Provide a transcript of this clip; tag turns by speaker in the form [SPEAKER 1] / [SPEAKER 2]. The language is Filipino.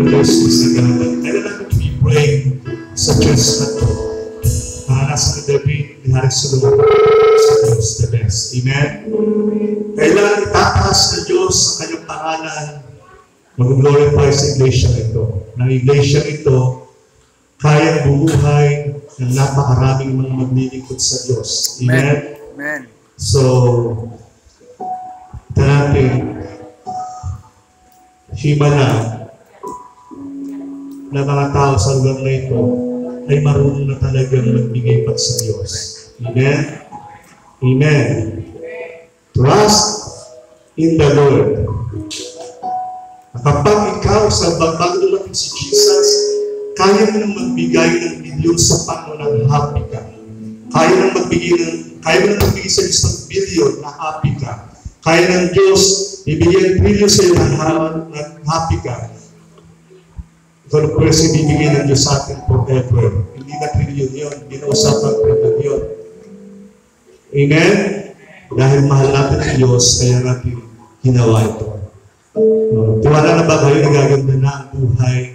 [SPEAKER 1] Christmas na gano'n. Kailan natin i-pray sa church na ito. Nasa David, ni Hari Solomon, sa Diyos, the best. Amen? Kailan itataas ng Diyos sa kanyang pangalan, mag-glorify sa iglesia ito. Ng iglesia ito, kayang bumuhay ng napakaraming mga maglilingkod sa Diyos. Amen?
[SPEAKER 2] Amen.
[SPEAKER 1] So, natin, himala na mga tao sa lugar na ito ay marunong na talagang magbigay pa sa Diyos. Amen? Amen. Trust in the Lord. Kapag ikaw sa bago dumating si Jesus, kaya mo nang magbigay ng milyon sa Panginoon ng happy ka. Kaya mo nang magbigay sa Diyos ng bilyon na happy ka. Kaya ng Diyos, ibigay ang trillion sa iyo ng happy ka. Ikaw na pwede ibigay ng Diyos sa atin forever. Hindi na trillion yun. Hindi na usapang trillion yun. Amen? Dahil mahal natin ang Diyos, kaya natin ginawa ito. Tiwala na ba kayo na gaganda na ang buhay